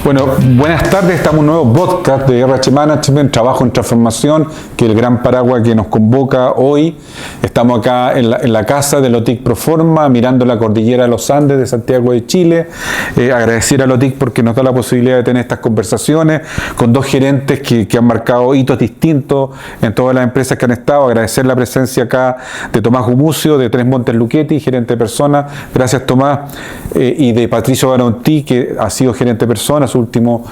Bueno, buenas tardes, estamos en un nuevo podcast de RH Management, Trabajo en Transformación, que es el gran paraguas que nos convoca hoy. Estamos acá en la casa de Lotic Proforma, mirando la cordillera de los Andes de Santiago de Chile. Agradecer a Lotic porque nos da la posibilidad de tener estas conversaciones con dos gerentes que han marcado hitos distintos en todas las empresas que han estado. Agradecer la presencia acá de Tomás Gumucio, de Tres Montes Luchetti, gerente de personas. Gracias, Tomás. Y de Patricio Barontí, que ha sido gerente de personas. Su último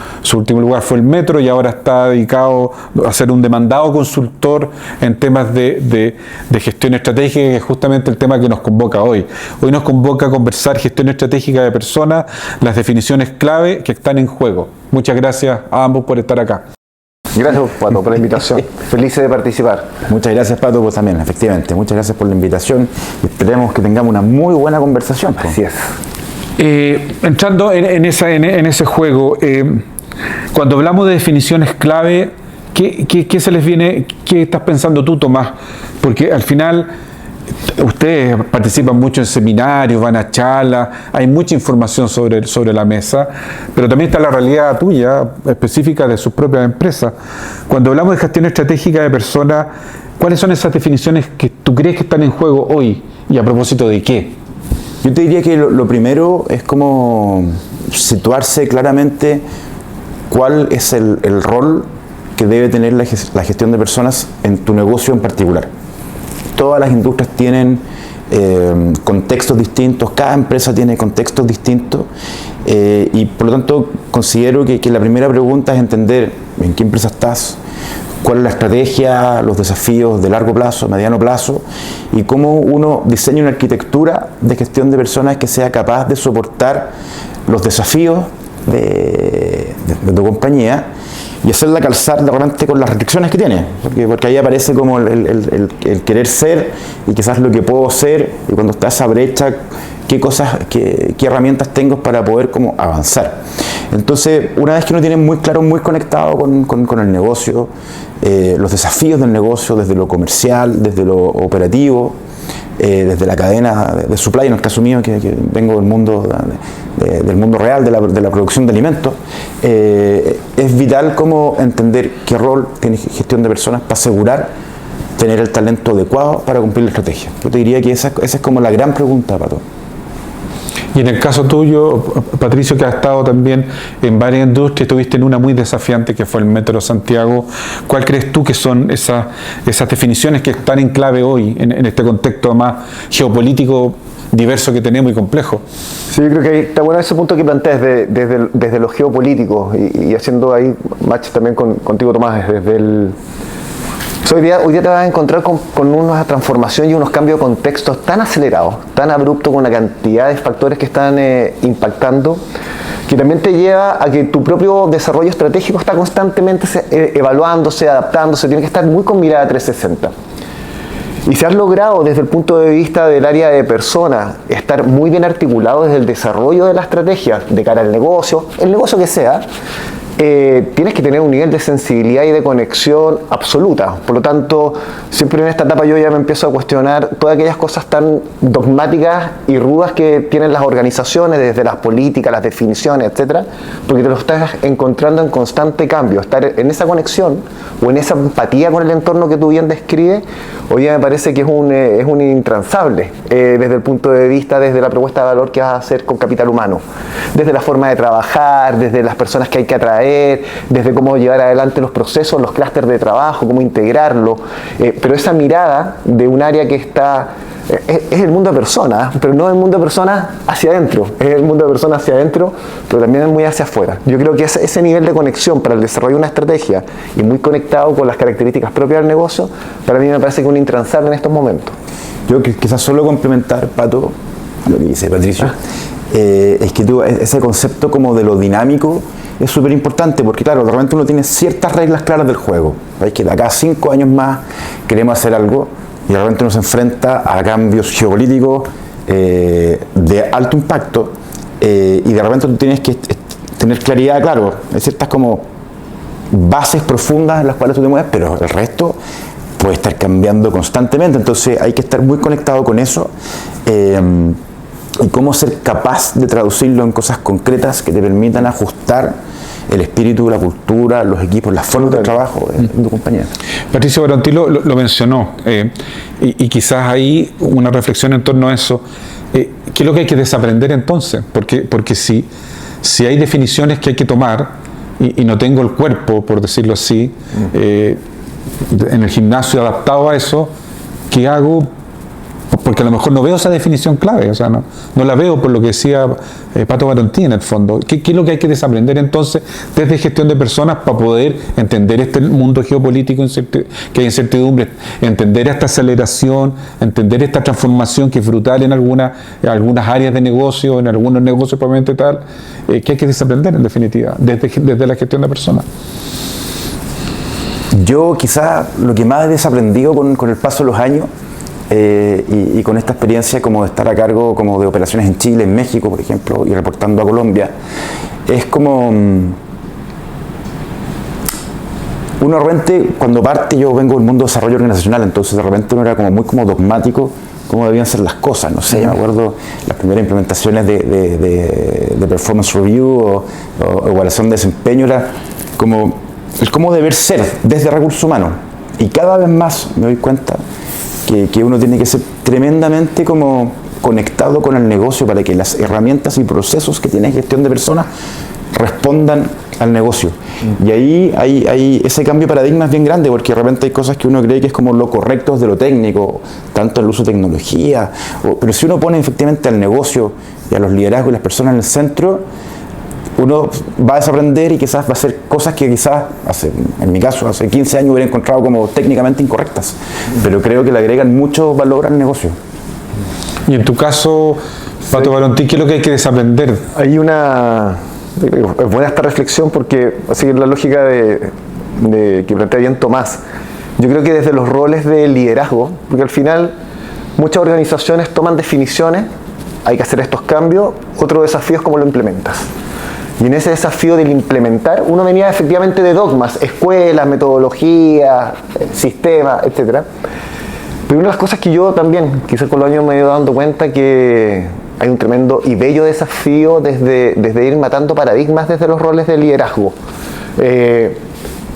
lugar fue el Metro y ahora está dedicado a ser un demandado consultor en temas de gestión estratégica, que es justamente el tema que nos convoca hoy. Hoy nos convoca a conversar gestión estratégica de personas, las definiciones clave que están en juego. Muchas gracias a ambos por estar acá. Gracias, Pato, por la invitación. Felices de participar. Muchas gracias, Pato, pues también, efectivamente. Muchas gracias por la invitación y esperemos que tengamos una muy buena conversación. Así es. Entrando en ese juego, cuando hablamos de definiciones clave, ¿qué se les viene? ¿Qué estás pensando tú, Tomás? Porque al final ustedes participan mucho en seminarios, van a charlas, hay mucha información sobre la mesa, pero también está la realidad tuya, específica de sus propias empresas. Cuando hablamos de gestión estratégica de personas, ¿cuáles son esas definiciones que tú crees que están en juego hoy? ¿Y a propósito de qué? Yo te diría que lo primero es como situarse claramente cuál es el rol que debe tener la gestión de personas en tu negocio en particular. Todas las industrias tienen contextos distintos, cada empresa tiene contextos distintos y por lo tanto considero que la primera pregunta es entender en qué empresa estás, cuál es la estrategia, los desafíos de largo plazo, mediano plazo y cómo uno diseña una arquitectura de gestión de personas que sea capaz de soportar los desafíos de tu compañía y hacerla calzar de repente con las restricciones que tiene, porque ahí aparece como el querer ser y quizás lo que puedo ser y cuando está esa brecha, qué herramientas tengo para poder como avanzar. Entonces, una vez que uno tiene muy claro, muy conectado con el negocio, los desafíos del negocio, desde lo comercial, desde lo operativo, desde la cadena de supply, en el caso mío, que vengo del mundo real, de la producción de alimentos, es vital como entender qué rol tiene gestión de personas para asegurar tener el talento adecuado para cumplir la estrategia. Yo te diría que esa es como la gran pregunta, Pato. Y en el caso tuyo, Patricio, que has estado también en varias industrias, estuviste en una muy desafiante que fue el Metro Santiago, ¿cuál crees tú que son esas definiciones que están en clave hoy en este contexto más geopolítico diverso que tenemos y complejo? Sí, yo creo que está bueno ese punto que planteas desde lo geopolítico y haciendo ahí match también contigo, Tomás, desde el... Hoy día te vas a encontrar con una transformación y unos cambios de contextos tan acelerados, tan abruptos, con una cantidad de factores que están impactando, que también te lleva a que tu propio desarrollo estratégico está constantemente evaluándose, adaptándose, tiene que estar muy con mirada 360. Y si has logrado desde el punto de vista del área de personas estar muy bien articulado desde el desarrollo de la estrategia de cara al negocio, el negocio que sea, tienes que tener un nivel de sensibilidad y de conexión absoluta. Por lo tanto, siempre en esta etapa yo ya me empiezo a cuestionar todas aquellas cosas tan dogmáticas y rudas que tienen las organizaciones, desde las políticas, las definiciones, etcétera, porque te lo estás encontrando en constante cambio. Estar en esa conexión o en esa empatía con el entorno que tú bien describes, hoy día me parece que es un intransable desde el punto de vista, desde la propuesta de valor que vas a hacer con capital humano, desde la forma de trabajar, desde las personas que hay que atraer, desde cómo llevar adelante los procesos, los clústeres de trabajo, cómo integrarlo, pero esa mirada de un área que está, es el mundo de personas, pero no el mundo de personas hacia adentro, es el mundo de personas hacia adentro, pero también es muy hacia afuera. Yo creo que ese nivel de conexión para el desarrollo de una estrategia y muy conectado con las características propias del negocio, para mí me parece que es un intransable en estos momentos. Yo quizás solo complementar, Pato, lo que dice Patricio, es que ese concepto como de lo dinámico es súper importante porque claro, de repente uno tiene ciertas reglas claras del juego. ¿Veis? Que de acá a 5 años más queremos hacer algo y de repente uno se enfrenta a cambios geopolíticos de alto impacto y de repente tú tienes que tener claridad, claro, hay ciertas como bases profundas en las cuales tú te mueves, pero el resto puede estar cambiando constantemente, entonces hay que estar muy conectado con eso. y cómo ser capaz de traducirlo en cosas concretas que te permitan ajustar el espíritu, la cultura, los equipos, las formas de trabajo en tu compañía. Patricio Baronti lo mencionó, y quizás ahí una reflexión en torno a eso. ¿Qué es lo que hay que desaprender entonces? Porque si hay definiciones que hay que tomar, y no tengo el cuerpo, por decirlo así, en el gimnasio adaptado a eso, ¿qué hago? Porque a lo mejor no veo esa definición clave, o sea, no la veo por lo que decía Pato Baronti en el fondo. ¿Qué es lo que hay que desaprender entonces desde gestión de personas para poder entender este mundo geopolítico que hay incertidumbre, entender esta aceleración, entender esta transformación que es brutal en algunas áreas de negocio, en algunos negocios probablemente tal? ¿Qué hay que desaprender en definitiva desde la gestión de personas? Yo quizá lo que más he desaprendido con el paso de los años, y con esta experiencia como de estar a cargo como de operaciones en Chile, en México, por ejemplo, y reportando a Colombia, es como uno de repente, cuando parte, yo vengo del mundo de desarrollo organizacional, entonces de repente uno era como muy como dogmático cómo debían ser las cosas, no sé, me acuerdo las primeras implementaciones de performance review o evaluación de desempeño, era como el cómo deber ser desde recursos humanos, y cada vez más me doy cuenta que uno tiene que ser tremendamente como conectado con el negocio para que las herramientas y procesos que tiene gestión de personas respondan al negocio. Y ahí hay ese cambio de paradigma es bien grande, porque de repente hay cosas que uno cree que es como lo correcto desde lo técnico, tanto el uso de tecnología, pero si uno pone efectivamente al negocio y a los liderazgos y las personas en el centro, uno va a desaprender y quizás va a hacer cosas que quizás, en mi caso, hace 15 años hubiera encontrado como técnicamente incorrectas, pero creo que le agregan mucho valor al negocio. Y en tu caso, Pato Baronti, ¿qué es lo que hay que desaprender? Hay es buena esta reflexión porque va a seguir la lógica de que plantea bien Tomás. Yo creo que desde los roles de liderazgo, porque al final muchas organizaciones toman definiciones, hay que hacer estos cambios, otro desafío es cómo lo implementas. Y en ese desafío del implementar, uno venía efectivamente de dogmas, escuelas, metodologías, sistemas, etc. Pero una de las cosas que yo también, quizás con los años me he ido dando cuenta que hay un tremendo y bello desafío desde ir matando paradigmas desde los roles de liderazgo.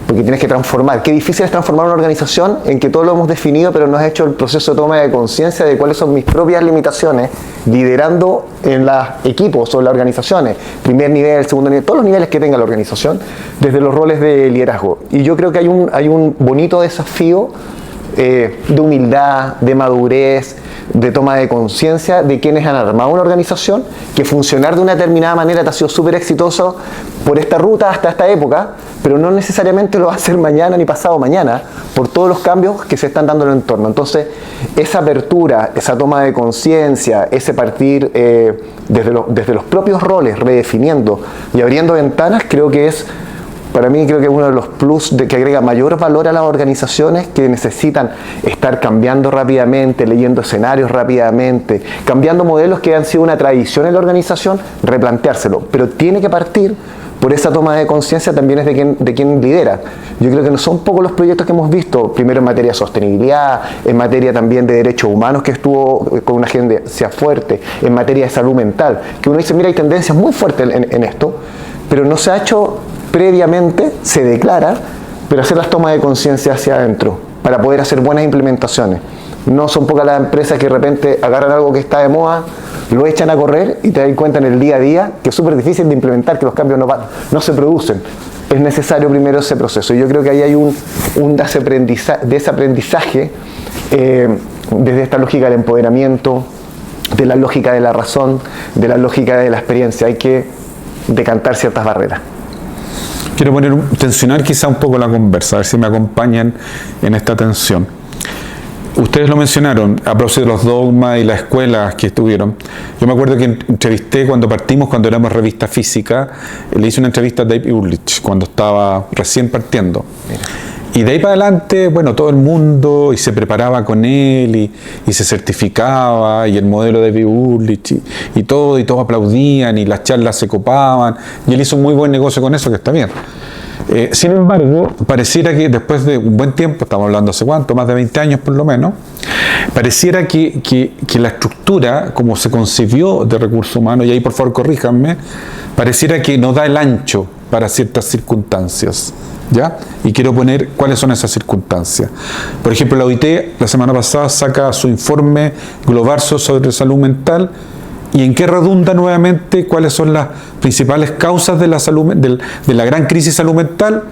Porque tienes que transformar. Qué difícil es transformar una organización en que todo lo hemos definido, pero no has hecho el proceso de toma de conciencia de cuáles son mis propias limitaciones, liderando en los equipos o en las organizaciones, primer nivel, segundo nivel, todos los niveles que tenga la organización, desde los roles de liderazgo. Y yo creo que hay un bonito desafío de humildad, de madurez, de toma de conciencia de quienes han armado una organización, que funcionar de una determinada manera te ha sido súper exitoso por esta ruta hasta esta época, pero no necesariamente lo va a hacer mañana ni pasado mañana, por todos los cambios que se están dando en el entorno. Entonces, esa apertura, esa toma de conciencia, ese partir desde los propios roles, redefiniendo y abriendo ventanas, para mí creo que es uno de los plus que agrega mayor valor a las organizaciones que necesitan estar cambiando rápidamente, leyendo escenarios rápidamente, cambiando modelos que han sido una tradición en la organización, replanteárselo. Pero tiene que partir por esa toma de conciencia también es de quien lidera. Yo creo que no son pocos los proyectos que hemos visto, primero en materia de sostenibilidad, en materia también de derechos humanos que estuvo con una agencia fuerte, en materia de salud mental, que uno dice, mira, hay tendencias muy fuertes en esto, pero no se ha hecho previamente, se declara, pero hacer las tomas de conciencia hacia adentro, para poder hacer buenas implementaciones. No son pocas las empresas que de repente agarran algo que está de moda, lo echan a correr y te das cuenta en el día a día que es súper difícil de implementar, que los cambios no se producen. Es necesario primero ese proceso. Y yo creo que ahí hay un desaprendizaje desde esta lógica del empoderamiento, de la lógica de la razón, de la lógica de la experiencia. Hay que decantar ciertas barreras. Quiero tensionar quizá un poco la conversa, a ver si me acompañan en esta tensión. Ustedes lo mencionaron, a propósito de los dogmas y las escuelas que estuvieron. Yo me acuerdo que entrevisté cuando éramos revista física, le hice una entrevista a Dave Ulrich cuando estaba recién partiendo. Y de ahí para adelante, bueno, todo el mundo y se preparaba con él y se certificaba, y el modelo de Dave Ulrich y todos aplaudían y las charlas se copaban, y él hizo un muy buen negocio con eso, que está bien. Sin embargo, pareciera que después de un buen tiempo, estamos hablando hace cuánto, más de 20 años por lo menos, pareciera que la estructura, como se concibió de recursos humanos, y ahí por favor corríjanme, pareciera que no da el ancho para ciertas circunstancias. ¿Ya? Y quiero poner cuáles son esas circunstancias. Por ejemplo, la OIT la semana pasada saca su informe global sobre salud mental. ¿Y en qué redunda nuevamente cuáles son las principales causas de la salud, de la gran crisis salud mental?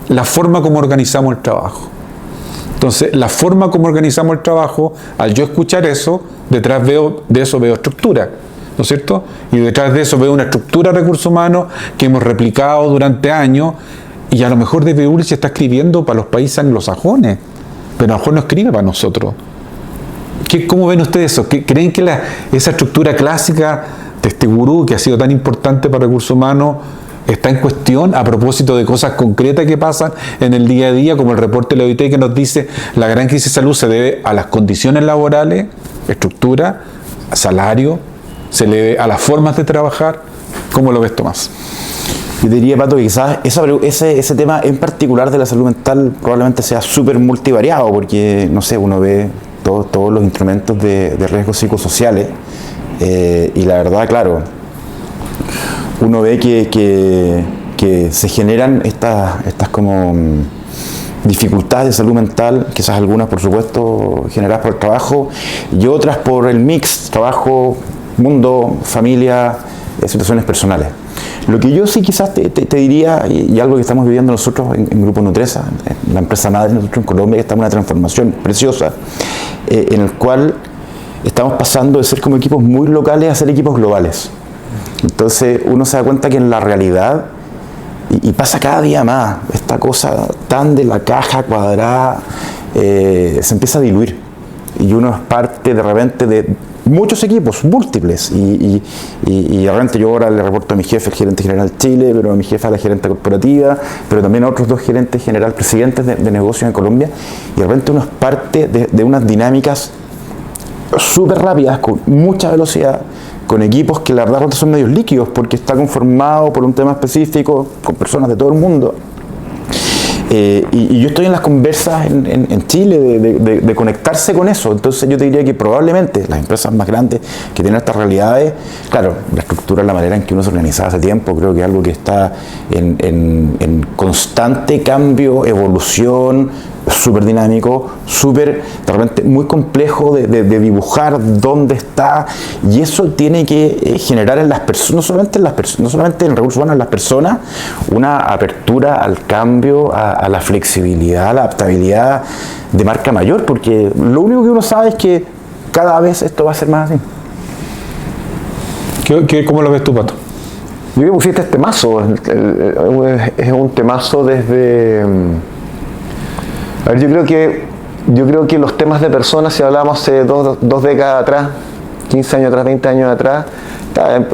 La forma como organizamos el trabajo. Entonces, la forma como organizamos el trabajo, al yo escuchar eso, detrás de eso veo estructura, ¿no es cierto? Y detrás de eso veo una estructura de recursos humanos que hemos replicado durante años, y a lo mejor DB Ulrich está escribiendo para los países anglosajones, pero a lo mejor no escribe para nosotros. ¿Cómo ven ustedes eso? ¿Creen que esa estructura clásica de este gurú que ha sido tan importante para recursos humanos está en cuestión a propósito de cosas concretas que pasan en el día a día, como el reporte de la OIT que nos dice la gran crisis de salud se debe a las condiciones laborales, estructura, salario, se debe a las formas de trabajar? ¿Cómo lo ves, Tomás? Yo diría, Pato, que quizás ese tema en particular de la salud mental probablemente sea súper multivariado, porque, no sé, uno ve todos los instrumentos de riesgos psicosociales y la verdad, claro, uno ve que se generan estas como dificultades de salud mental, quizás algunas, por supuesto, generadas por el trabajo y otras por el mix, trabajo, mundo, familia, situaciones personales. Lo que yo sí quizás te diría, y algo que estamos viviendo nosotros en Grupo Nutresa, en la empresa madre nosotros en Colombia, que está en una transformación preciosa, en el cual estamos pasando de ser como equipos muy locales a ser equipos globales. Entonces uno se da cuenta que en la realidad, y pasa cada día más, esta cosa tan de la caja cuadrada se empieza a diluir. Y uno es parte de repente de muchos equipos, múltiples, y de repente yo ahora le reporto a mi jefe, el gerente general Chile, pero a mi jefa, la gerente corporativa, pero también a otros dos gerentes general, presidentes de negocios en Colombia, y de repente uno es parte de unas dinámicas súper rápidas, con mucha velocidad, con equipos que la verdad son medios líquidos, porque está conformado por un tema específico, con personas de todo el mundo. Y yo estoy en las conversas en Chile de conectarse con eso. Entonces yo te diría que probablemente las empresas más grandes que tienen estas realidades, claro, la estructura, la manera en que uno se organizaba hace tiempo, creo que es algo que está en constante cambio, evolución, súper dinámico, súper, de repente, muy complejo de dibujar dónde está, y eso tiene que generar en las personas, no solamente en recursos humanos, en las personas, una apertura al cambio, a la flexibilidad, a la adaptabilidad de marca mayor, porque lo único que uno sabe es que cada vez esto va a ser más así. ¿Cómo lo ves tú, Pato? Yo creo que pusiste este temazo, es un temazo desde... A ver, yo creo que los temas de personas, si hablábamos hace dos décadas atrás, 15 años atrás, 20 años atrás,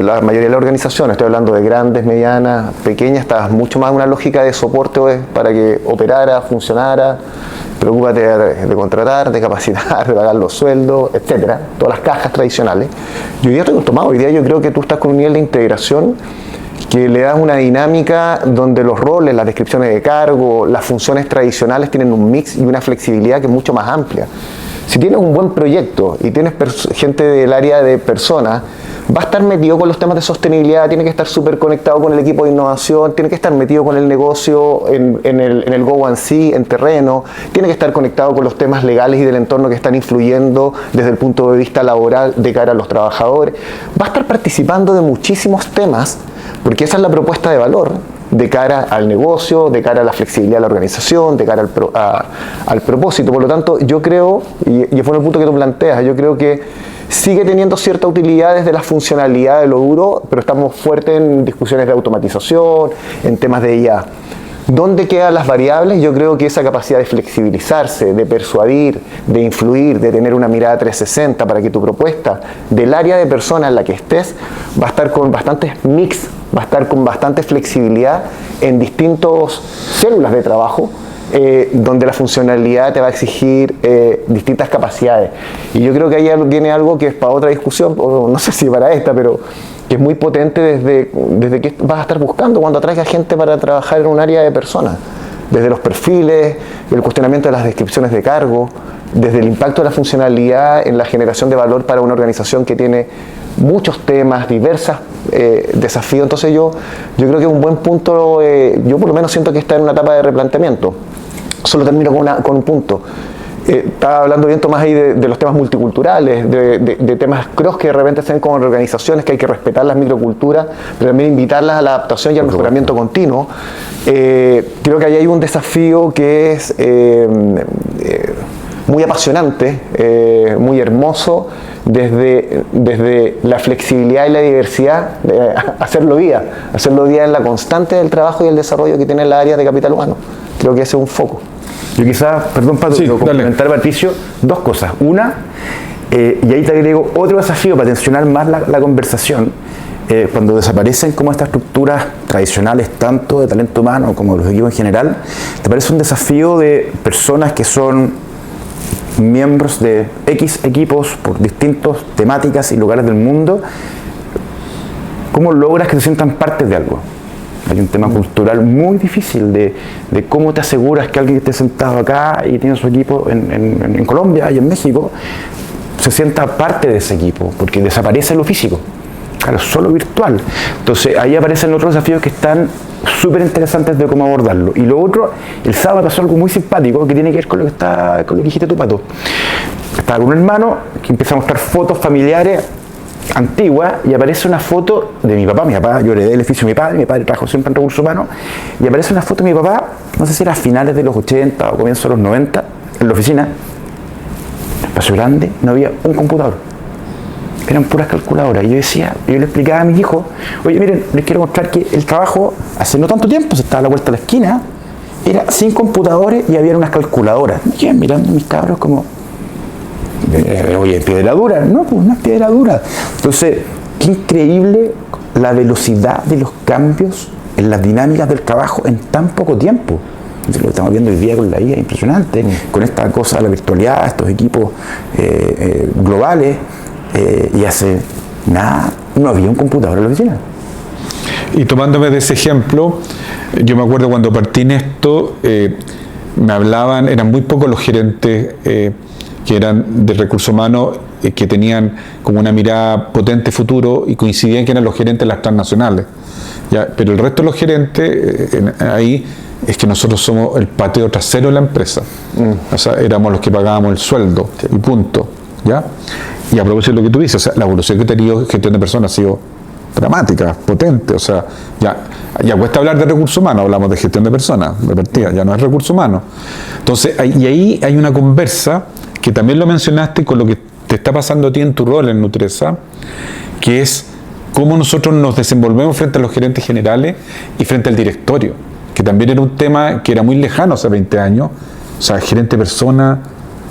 la mayoría de las organizaciones, estoy hablando de grandes, medianas, pequeñas, estaba mucho más en una lógica de soporte para que operara, funcionara, preocúpate de contratar, de capacitar, de pagar los sueldos, etcétera, todas las cajas tradicionales. Y hoy día estoy tomado, hoy día yo creo que tú estás con un nivel de integración que le das una dinámica donde los roles, las descripciones de cargo, las funciones tradicionales tienen un mix y una flexibilidad que es mucho más amplia. Si tienes un buen proyecto y tienes gente del área de personas, va a estar metido con los temas de sostenibilidad, tiene que estar súper conectado con el equipo de innovación, tiene que estar metido con el negocio en el Go and See, en terreno, tiene que estar conectado con los temas legales y del entorno que están influyendo desde el punto de vista laboral de cara a los trabajadores. Va a estar participando de muchísimos temas, porque esa es la propuesta de valor de cara al negocio, de cara a la flexibilidad de la organización, de cara al propósito. Por lo tanto, yo creo, y fue el punto que tú planteas, yo creo que sigue teniendo cierta utilidad desde la funcionalidad de lo duro, pero estamos fuertes en discusiones de automatización, en temas de IA. ¿Dónde quedan las variables? Yo creo que esa capacidad de flexibilizarse, de persuadir, de influir, de tener una mirada 360 para que tu propuesta del área de persona en la que estés va a estar con bastantes mix, va a estar con bastante flexibilidad en distintas células de trabajo, donde la funcionalidad te va a exigir distintas capacidades. Y yo creo que ahí viene algo que es para otra discusión, o no sé si para esta, pero que es muy potente desde que vas a estar buscando cuando atraigas gente para trabajar en un área de personas. Desde los perfiles, el cuestionamiento de las descripciones de cargo, desde el impacto de la funcionalidad en la generación de valor para una organización que tiene muchos temas, diversos desafíos. Entonces yo creo que es un buen punto, yo por lo menos siento que está en una etapa de replanteamiento. Solo termino con un punto. Estaba hablando bien Tomás ahí de los temas multiculturales, de temas cross que de repente se ven como organizaciones, que hay que respetar las microculturas, pero también invitarlas a la adaptación y al mejoramiento continuo. Creo que ahí hay un desafío que es muy apasionante, muy hermoso, desde la flexibilidad y la diversidad, hacerlo día en la constante del trabajo y el desarrollo que tiene la área de capital humano. Creo que ese es un foco. Yo quizás, perdón Pato, sí, complementar Patricio, dos cosas. Una, y ahí te agrego otro desafío para tensionar más la conversación. Cuando desaparecen como estas estructuras tradicionales, tanto de talento humano como de los equipos en general, te parece un desafío de personas que son miembros de X equipos por distintas temáticas y lugares del mundo. ¿Cómo logras que se sientan parte de algo? Hay un tema cultural muy difícil de cómo te aseguras que alguien que esté sentado acá y tiene su equipo en Colombia y en México se sienta parte de ese equipo, porque desaparece lo físico, claro, solo virtual. Entonces ahí aparecen otros desafíos que están súper interesantes de cómo abordarlo. Y lo otro, el sábado pasó algo muy simpático que tiene que ver con lo que dijiste tú, Pato. Estaba con un hermano que empieza a mostrar fotos familiares antigua y aparece una foto de mi papá, yo heredé el oficio de mi padre trabajó siempre en recursos humanos, y aparece una foto de mi papá, no sé si era a finales de los 80 o comienzos de los 90, en la oficina, espacio grande, no había un computador, eran puras calculadoras, y yo le explicaba a mis hijos, oye miren, les quiero mostrar que el trabajo hace no tanto tiempo, se estaba a la vuelta de la esquina, era sin computadores y había unas calculadoras, me quedan mirando mis cabros como, oye, piedra dura. No, pues no es piedra dura. Entonces, qué increíble la velocidad de los cambios en las dinámicas del trabajo en tan poco tiempo. Entonces, lo que estamos viendo hoy día con la IA es impresionante, con esta cosa de la virtualidad, estos equipos globales, y hace nada, no había un computador en la oficina. Y tomándome de ese ejemplo, yo me acuerdo cuando partí en esto, me hablaban, eran muy pocos los gerentes que eran de recursos humanos, que tenían como una mirada potente futuro y coincidían que eran los gerentes de las transnacionales. ¿Ya? Pero el resto de los gerentes, ahí es que nosotros somos el patio trasero de la empresa. O sea, éramos los que pagábamos el sueldo y punto. ¿Ya? Y a propósito de lo que tú dices, o sea, la evolución que ha tenido gestión de personas ha sido dramática, potente. O sea, ya cuesta hablar de recursos humanos, hablamos de gestión de personas, de partida, ya no es recursos humanos. Entonces, y ahí hay una conversa que también lo mencionaste con lo que te está pasando a ti en tu rol en Nutresa, que es cómo nosotros nos desenvolvemos frente a los gerentes generales y frente al directorio, que también era un tema que era muy lejano hace 20 años, o sea, el gerente persona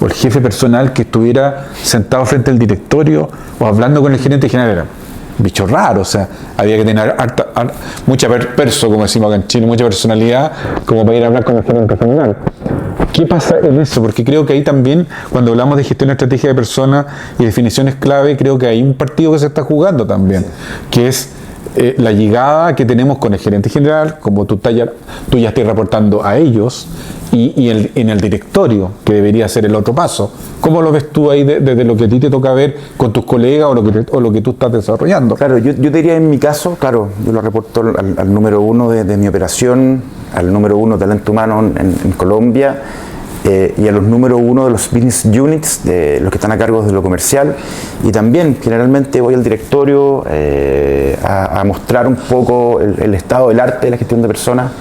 o el jefe personal que estuviera sentado frente al directorio o hablando con el gerente general era bicho raro, o sea, había que tener mucha perso, como decimos acá en Chile, mucha personalidad como para ir a hablar con el gerente general. ¿Qué pasa en eso? Porque creo que ahí también, cuando hablamos de gestión estratégica de personas y definiciones clave, creo que hay un partido que se está jugando también, que es la llegada que tenemos con el gerente general, como tú ya estás reportando a ellos, y en el directorio, que debería ser el otro paso. ¿Cómo lo ves tú ahí desde lo que a ti te toca ver con tus colegas o lo que tú estás desarrollando? Claro, yo diría en mi caso, claro, yo lo reporto al número uno de mi operación, al número uno de talento humano en Colombia, y a los número uno de los business units, de los que están a cargo de lo comercial, y también generalmente voy al directorio a mostrar un poco el estado del arte de la gestión de personas,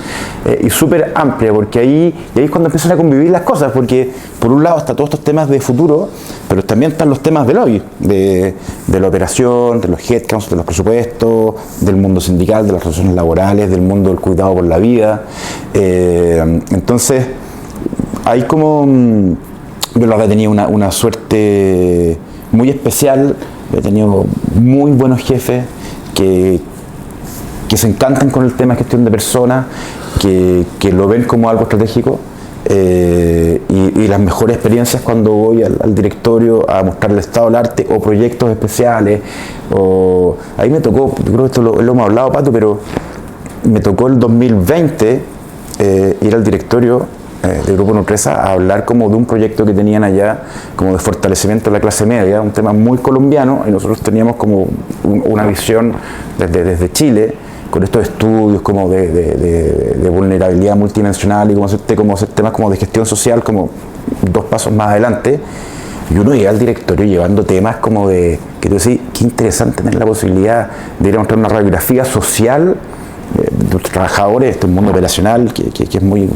y súper amplia, porque ahí es cuando empiezan a convivir las cosas, porque por un lado están todos estos temas de futuro, pero también están los temas del hoy, de la operación, de los headcounts, de los presupuestos, del mundo sindical, de las relaciones laborales, del mundo del cuidado por la vida. Entonces, hay como, yo la verdad he tenido una suerte muy especial, he tenido muy buenos jefes que se encantan con el tema de gestión de personas, que lo ven como algo estratégico, y las mejores experiencias cuando voy al directorio a mostrar el estado del arte o proyectos especiales. Ahí me tocó, yo creo que esto lo hemos hablado, Pato, pero me tocó el 2020 ir al directorio del Grupo Nutresa a hablar como de un proyecto que tenían allá, como de fortalecimiento de la clase media, un tema muy colombiano, y nosotros teníamos como una visión desde Chile, con estos estudios como de vulnerabilidad multidimensional y como hacer temas como de gestión social, como 2 pasos más adelante. Y uno llega al directorio llevando temas como de, que tú decís, qué interesante tener la posibilidad de ir a mostrar una radiografía social de los trabajadores, este mundo operacional, que es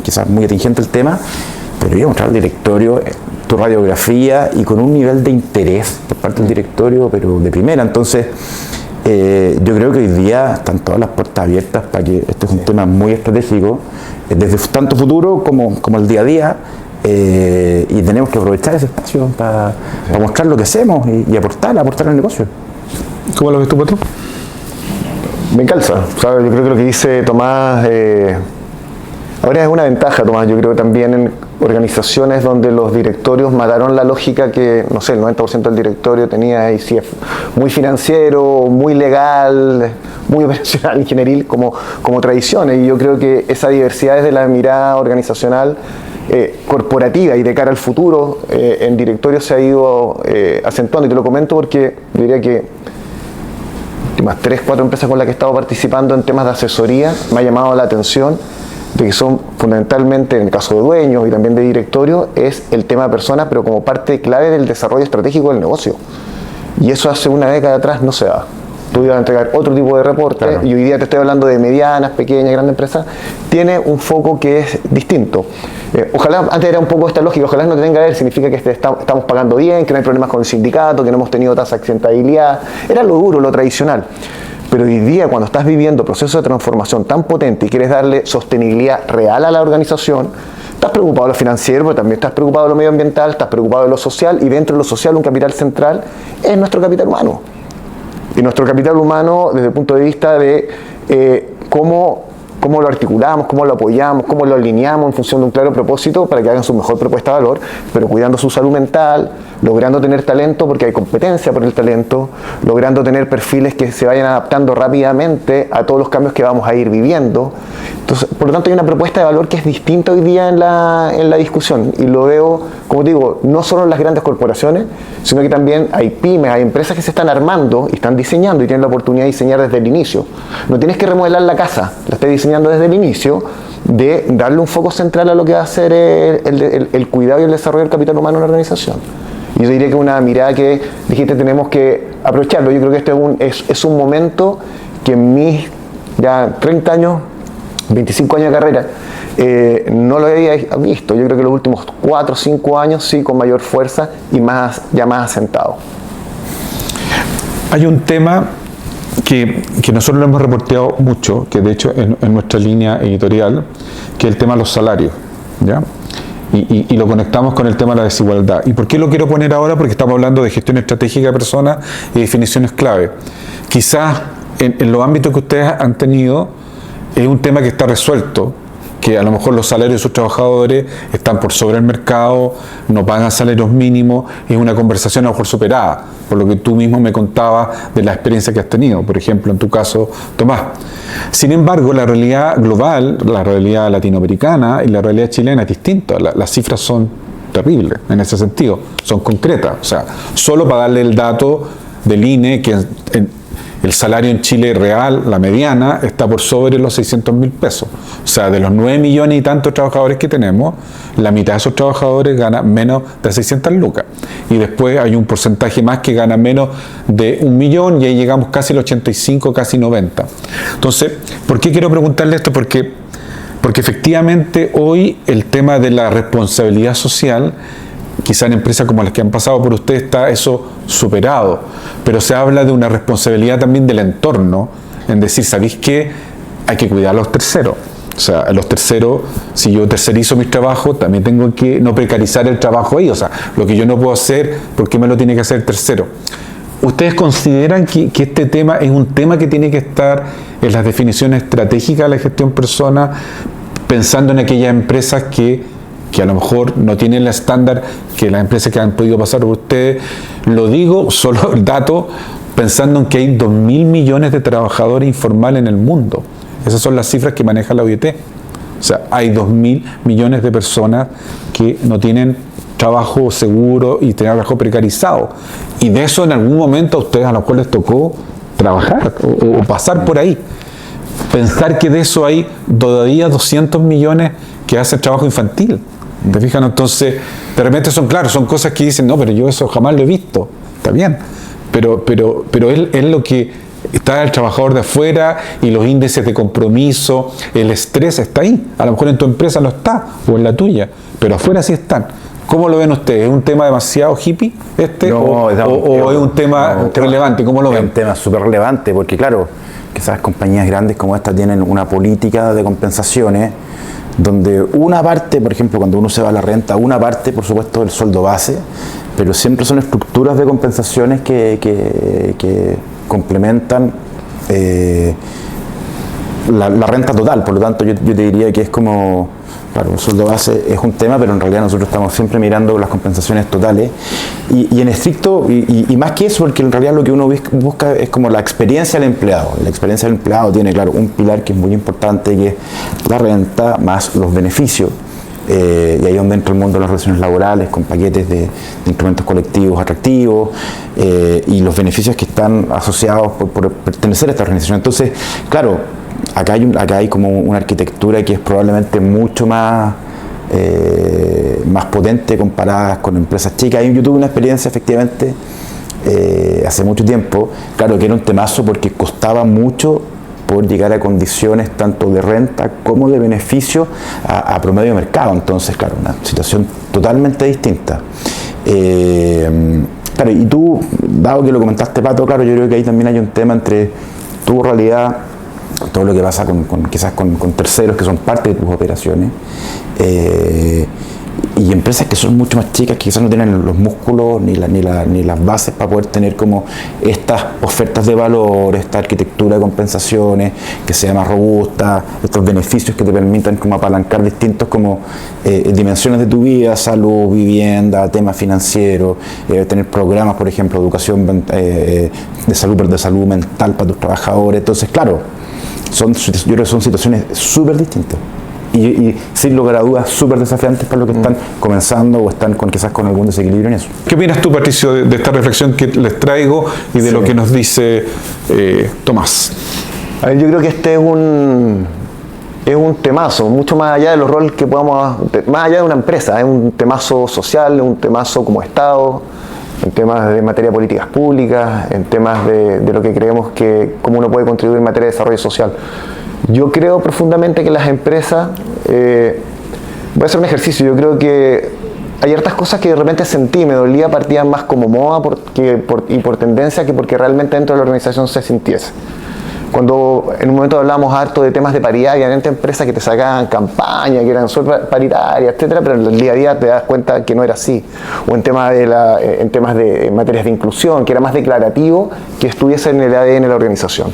quizás muy atingente el tema, pero ir a mostrar al directorio tu radiografía y con un nivel de interés por parte del directorio, pero de primera. Entonces, yo creo que hoy día están todas las puertas abiertas para que este es un tema muy estratégico, desde tanto futuro como el día a día, y tenemos que aprovechar ese espacio para mostrar lo que hacemos y aportar al negocio. ¿Cómo lo ves tú, Pato? Me calza, ¿sabes? Yo creo que lo que dice Tomás ahora es una ventaja, Tomás. Yo creo que también en organizaciones donde los directorios mataron la lógica que, no sé, el 90% del directorio tenía ICF muy financiero, muy legal, muy operacional, ingenieril, como tradiciones. Y yo creo que esa diversidad desde la mirada organizacional corporativa y de cara al futuro en directorios se ha ido acentuando. Y te lo comento porque diría que últimas 3-4 empresas con las que he estado participando en temas de asesoría me ha llamado la atención de que son fundamentalmente, en el caso de dueños y también de directorio, es el tema de personas, pero como parte clave del desarrollo estratégico del negocio. Y eso hace una década atrás no se da. Tú ibas a entregar otro tipo de reporte, claro. Y hoy día te estoy hablando de medianas, pequeñas, grandes empresas, tiene un foco que es distinto. Ojalá, antes era un poco esta lógica, ojalá no tenga que ver, significa que estamos pagando bien, que no hay problemas con el sindicato, que no hemos tenido tasa de accidentabilidad, era lo duro, lo tradicional. Pero hoy día, cuando estás viviendo procesos de transformación tan potentes y quieres darle sostenibilidad real a la organización, estás preocupado de lo financiero, pero también estás preocupado de lo medioambiental, estás preocupado de lo social, y dentro de lo social un capital central es nuestro capital humano. Y nuestro capital humano desde el punto de vista de cómo lo articulamos, cómo lo apoyamos, cómo lo alineamos en función de un claro propósito para que hagan su mejor propuesta de valor, pero cuidando su salud mental, logrando tener talento porque hay competencia por el talento, logrando tener perfiles que se vayan adaptando rápidamente a todos los cambios que vamos a ir viviendo. Entonces, por lo tanto, hay una propuesta de valor que es distinta hoy día en la discusión, y lo veo, como digo, no solo en las grandes corporaciones, sino que también hay pymes, hay empresas que se están armando y están diseñando y tienen la oportunidad de diseñar desde el inicio. No tienes que remodelar la casa, la estás diseñando desde el inicio, de darle un foco central a lo que va a ser el cuidado y el desarrollo del capital humano en la organización. Y yo diría que una mirada que dijiste tenemos que aprovecharlo. Yo creo que este es un momento que en mis ya 30 años, 25 años de carrera, no lo había visto. Yo creo que los últimos 4 o 5 años sí, con mayor fuerza y ya más asentado. Hay un tema que nosotros lo hemos reporteado mucho, que de hecho en nuestra línea editorial, que es el tema de los salarios, ¿ya? Y lo conectamos con el tema de la desigualdad. ¿Y por qué lo quiero poner ahora? Porque estamos hablando de gestión estratégica de personas y definiciones clave. Quizás en los ámbitos que ustedes han tenido es un tema que está resuelto, que a lo mejor los salarios de sus trabajadores están por sobre el mercado, no pagan salarios mínimos, es una conversación a lo mejor superada, por lo que tú mismo me contabas de la experiencia que has tenido, por ejemplo, en tu caso, Tomás. Sin embargo, la realidad global, la realidad latinoamericana y la realidad chilena es distinta. Las cifras son terribles en ese sentido, son concretas. O sea, solo para darle el dato del INE, que el salario en Chile real, la mediana, está por sobre los 600.000 pesos. O sea, de los 9 millones y tantos trabajadores que tenemos, la mitad de esos trabajadores gana menos de 600 lucas. Y después hay un porcentaje más que gana menos de 1 millón y ahí llegamos casi al 85, casi 90. Entonces, ¿por qué quiero preguntarle esto? Porque efectivamente hoy el tema de la responsabilidad social, quizá en empresas como las que han pasado por usted está eso superado, pero se habla de una responsabilidad también del entorno, en decir, ¿sabéis qué? Hay que cuidar a los terceros. O sea, a los terceros, si yo tercerizo mis trabajos, también tengo que no precarizar el trabajo ahí. O sea, lo que yo no puedo hacer, ¿por qué me lo tiene que hacer el tercero? ¿Ustedes consideran que este tema es un tema que tiene que estar en las definiciones estratégicas de la gestión persona, pensando en aquellas empresas que que a lo mejor no tienen el estándar que las empresas que han podido pasar por ustedes. Lo digo, solo el dato, pensando en que hay 2.000 millones de trabajadores informales en el mundo. Esas son las cifras que maneja la OIT. O sea, hay 2.000 millones de personas que no tienen trabajo seguro y tienen trabajo precarizado. Y de eso en algún momento a ustedes a lo mejor les tocó trabajar o pasar por ahí. Pensar que de eso hay todavía 200 millones que hacen trabajo infantil. ¿Te fijas? Entonces, de repente son cosas que dicen, no, pero yo eso jamás lo he visto. Está bien. Pero es lo que está el trabajador de afuera y los índices de compromiso, el estrés está ahí. A lo mejor en tu empresa no está, o en la tuya, pero afuera sí están. ¿Cómo lo ven ustedes? ¿Es un tema demasiado hippie o es un tema relevante? ¿Cómo lo ven? Es un tema súper relevante porque, claro, quizás compañías grandes como esta tienen una política de compensaciones donde una parte, por ejemplo, cuando uno se va a la renta, una parte, por supuesto, del sueldo base, pero siempre son estructuras de compensaciones que complementan la renta total. Por lo tanto, yo te diría que es como, claro, el sueldo base es un tema, pero en realidad nosotros estamos siempre mirando las compensaciones totales y en estricto, y más que eso, porque en realidad lo que uno busca es como la experiencia del empleado. La experiencia del empleado tiene, claro, un pilar que es muy importante, que es la renta más los beneficios. Y ahí es donde entra el mundo de las relaciones laborales, con paquetes de instrumentos colectivos atractivos y los beneficios que están asociados por pertenecer a esta organización. Entonces, claro, acá hay como una arquitectura que es probablemente mucho más potente comparada con empresas chicas. Yo tuve una experiencia efectivamente hace mucho tiempo, claro que era un temazo porque costaba mucho poder llegar a condiciones tanto de renta como de beneficio a promedio de mercado. Entonces, claro, una situación totalmente distinta. Claro, y tú, dado que lo comentaste, Pato, claro, yo creo que ahí también hay un tema entre tu realidad, todo lo que pasa quizás con terceros que son parte de tus operaciones, y empresas que son mucho más chicas, que quizás no tienen los músculos ni las bases para poder tener como estas ofertas de valor, esta arquitectura de compensaciones que sea más robusta, estos beneficios que te permitan como apalancar distintos como dimensiones de tu vida, salud, vivienda, temas financieros, tener programas, por ejemplo, educación de salud mental para tus trabajadores. Entonces, claro, yo creo que son situaciones súper distintas. Y sin lugar a dudas súper desafiantes para los que están comenzando o están quizás con algún desequilibrio en eso. ¿Qué opinas tú, Patricio, de esta reflexión que les traigo y de lo que nos dice Tomás? A ver, yo creo que este es un temazo, mucho más allá de los roles que podamos, más allá de una empresa, es un temazo social, un temazo como Estado, en temas de materia de políticas públicas, en temas de lo que creemos que cómo uno puede contribuir en materia de desarrollo social. Yo creo profundamente que las empresas, voy a hacer un ejercicio, yo creo que hay hartas cosas que de repente sentí, me dolía, partían más como moda y por tendencia que porque realmente dentro de la organización se sintiese. Cuando en un momento hablábamos harto de temas de paridad, y había empresas que te sacaban campaña, que eran súper paritarias, etcétera, pero en el día a día te das cuenta que no era así. O en temas de materias de inclusión, que era más declarativo que estuviese en el ADN de la organización.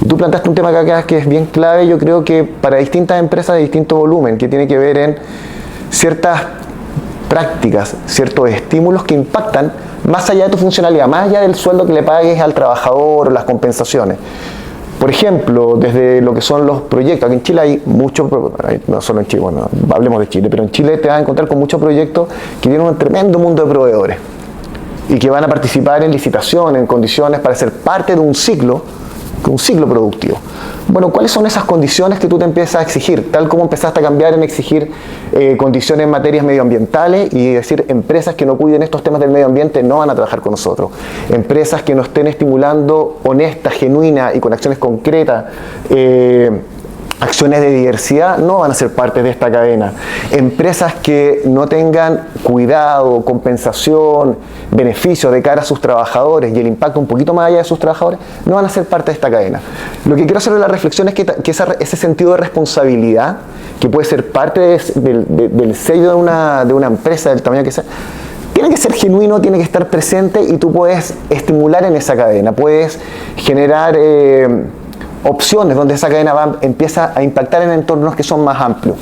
Y tú planteaste un tema acá que es bien clave, yo creo que para distintas empresas de distinto volumen, que tiene que ver en ciertas prácticas, ciertos estímulos que impactan más allá de tu funcionalidad, más allá del sueldo que le pagues al trabajador o las compensaciones. Por ejemplo, desde lo que son los proyectos, aquí en Chile hay muchos, no solo en Chile, bueno, hablemos de Chile, pero en Chile te vas a encontrar con muchos proyectos que tienen un tremendo mundo de proveedores y que van a participar en licitaciones, en condiciones para ser parte de un ciclo productivo. Bueno, ¿cuáles son esas condiciones que tú te empiezas a exigir? Tal como empezaste a cambiar en exigir condiciones en materias medioambientales y decir, empresas que no cuiden estos temas del medio ambiente no van a trabajar con nosotros. Empresas que nos estén estimulando honesta, genuina y con acciones concretas, acciones de diversidad no van a ser parte de esta cadena. Empresas que no tengan cuidado, compensación, beneficios de cara a sus trabajadores y el impacto un poquito más allá de sus trabajadores no van a ser parte de esta cadena. Lo que quiero hacer de la reflexión es que ese sentido de responsabilidad, que puede ser parte del sello de una empresa, del tamaño que sea, tiene que ser genuino, tiene que estar presente y tú puedes estimular en esa cadena, puedes generar opciones donde esa cadena empieza a impactar en entornos que son más amplios.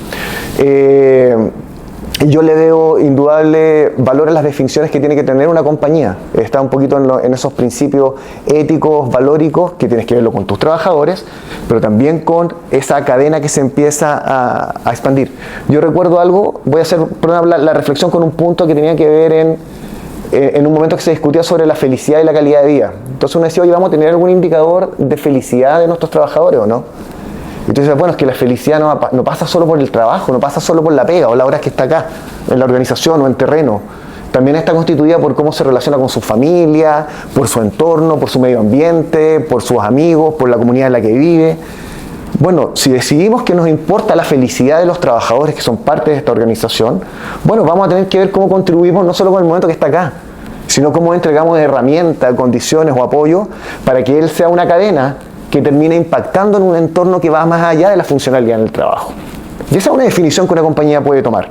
yo le veo indudable valor a las definiciones que tiene que tener una compañía. Está un poquito en esos principios éticos, valóricos, que tienes que verlo con tus trabajadores, pero también con esa cadena que se empieza a expandir. Yo recuerdo algo, voy a hacer la reflexión con un punto que tenía que ver en un momento que se discutía sobre la felicidad y la calidad de vida. Entonces uno decía, oye, ¿vamos a tener algún indicador de felicidad de nuestros trabajadores o no? Entonces, bueno, es que la felicidad no pasa solo por el trabajo, no pasa solo por la pega o las horas que está acá, en la organización o en terreno. También está constituida por cómo se relaciona con su familia, por su entorno, por su medio ambiente, por sus amigos, por la comunidad en la que vive. Bueno, si decidimos que nos importa la felicidad de los trabajadores que son parte de esta organización, bueno, vamos a tener que ver cómo contribuimos no solo con el momento que está acá, sino cómo entregamos herramientas, condiciones o apoyo para que él sea una cadena que termine impactando en un entorno que va más allá de la funcionalidad en el trabajo. Y esa es una definición que una compañía puede tomar.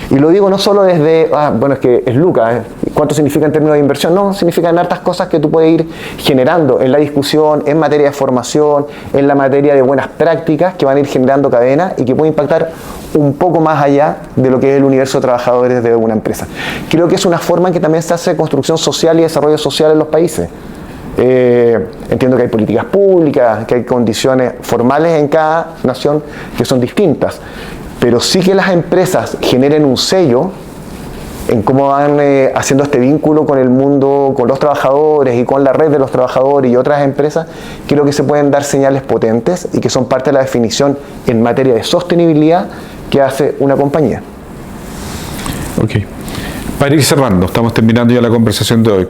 Y lo digo no solo desde, bueno, es que es lucas, ¿cuánto significa en términos de inversión? No, significan hartas cosas que tú puedes ir generando en la discusión, en materia de formación, en la materia de buenas prácticas que van a ir generando cadenas y que pueden impactar un poco más allá de lo que es el universo de trabajadores de una empresa. Creo que es una forma en que también se hace construcción social y desarrollo social en los países. Entiendo que hay políticas públicas, que hay condiciones formales en cada nación que son distintas, pero sí que las empresas generen un sello en cómo van haciendo este vínculo con el mundo, con los trabajadores y con la red de los trabajadores y otras empresas. Creo que se pueden dar señales potentes y que son parte de la definición en materia de sostenibilidad que hace una compañía. Ok. Para ir cerrando, estamos terminando ya la conversación de hoy.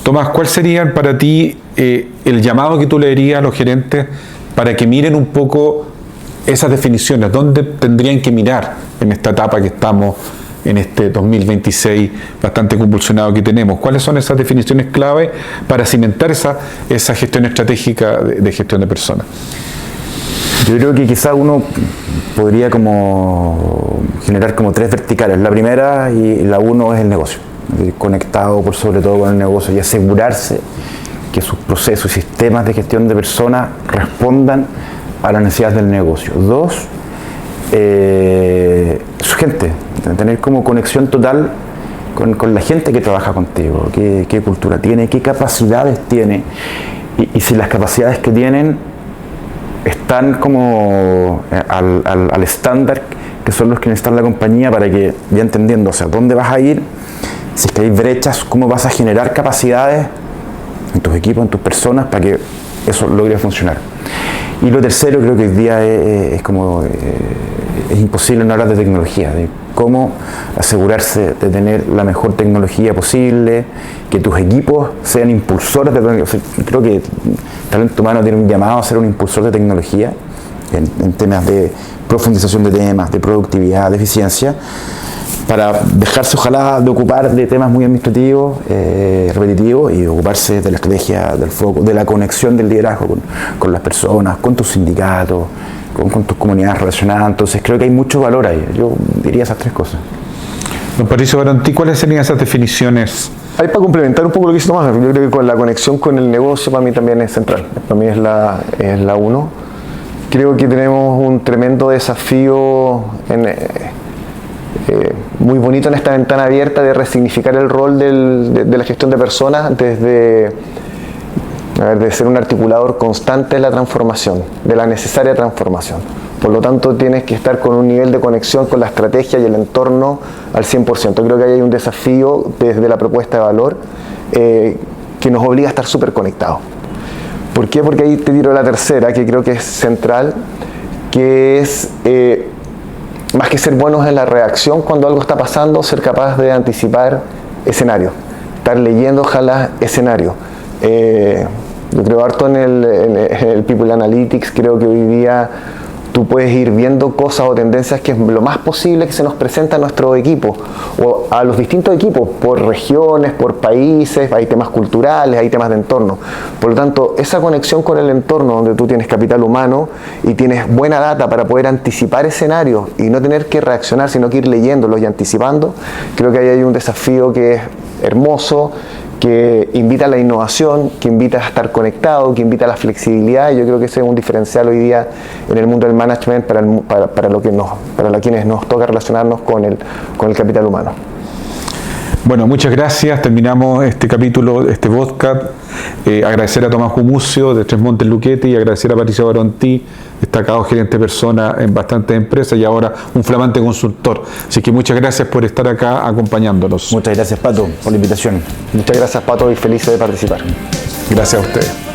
Tomás, ¿cuál sería para ti el llamado que tú le dirías a los gerentes para que miren un poco esas definiciones? ¿Dónde tendrían que mirar en esta etapa que estamos, en este 2026 bastante convulsionado que tenemos? ¿Cuáles son esas definiciones clave para cimentar esa gestión estratégica de gestión de personas? Yo creo que quizá uno podría como generar como tres verticales. La primera y la uno es el negocio, conectado por sobre todo con el negocio y asegurarse que sus procesos y sistemas de gestión de personas respondan a las necesidades del negocio. Dos, su gente, tener como conexión total con la gente que trabaja contigo, qué cultura tiene, qué capacidades tiene y si las capacidades que tienen están como al estándar que son los que necesita la compañía para que, ya entendiendo, o sea, dónde vas a ir, si es que hay brechas, cómo vas a generar capacidades en tus equipos, en tus personas, para que eso logre funcionar. Y lo tercero, creo que hoy día es imposible no hablar de tecnología, de cómo asegurarse de tener la mejor tecnología posible, que tus equipos sean impulsores de tecnología. Creo que el talento humano tiene un llamado a ser un impulsor de tecnología en temas de profundización de temas, de productividad, de eficiencia, para dejarse ojalá de ocupar de temas muy administrativos, repetitivos, y ocuparse de la estrategia, del foco, de la conexión del liderazgo con las personas, con tus sindicatos, con tus comunidades relacionadas. Entonces creo que hay mucho valor ahí. Yo diría esas tres cosas. Don Patricio Barantí, ¿cuáles serían esas definiciones? Ahí, para complementar un poco lo que hizo Tomás, yo creo que con la conexión con el negocio para mí también es central. Para mí es la uno. Creo que tenemos un tremendo desafío muy bonito en esta ventana abierta de resignificar el rol de la gestión de personas de ser un articulador constante de la transformación, de la necesaria transformación. Por lo tanto, tienes que estar con un nivel de conexión con la estrategia y el entorno al 100%. Creo que ahí hay un desafío desde la propuesta de valor que nos obliga a estar súper conectados. ¿Por qué? Porque ahí te tiro la tercera, que creo que es central, que es más que ser buenos en la reacción cuando algo está pasando, ser capaz de anticipar escenarios, estar leyendo ojalá escenarios. Yo creo harto en el People Analytics. Creo que hoy día tú puedes ir viendo cosas o tendencias que es lo más posible que se nos presenta a nuestro equipo o a los distintos equipos, por regiones, por países. Hay temas culturales, hay temas de entorno. Por lo tanto, esa conexión con el entorno, donde tú tienes capital humano y tienes buena data para poder anticipar escenarios y no tener que reaccionar, sino que ir leyéndolos y anticipando, creo que ahí hay un desafío que es hermoso, que invita a la innovación, que invita a estar conectado, que invita a la flexibilidad. Y yo creo que ese es un diferencial hoy día en el mundo del management para quienes nos toca relacionarnos con el capital humano. Bueno, muchas gracias. Terminamos este capítulo, este podcast. Agradecer a Tomás Gumucio de Tres Montes Luchetti y agradecer a Patricio Barontí, destacado gerente de persona en bastantes empresas y ahora un flamante consultor. Así que muchas gracias por estar acá acompañándonos. Muchas gracias, Pato, por la invitación. Muchas gracias, Pato, y feliz de participar. Gracias a ustedes.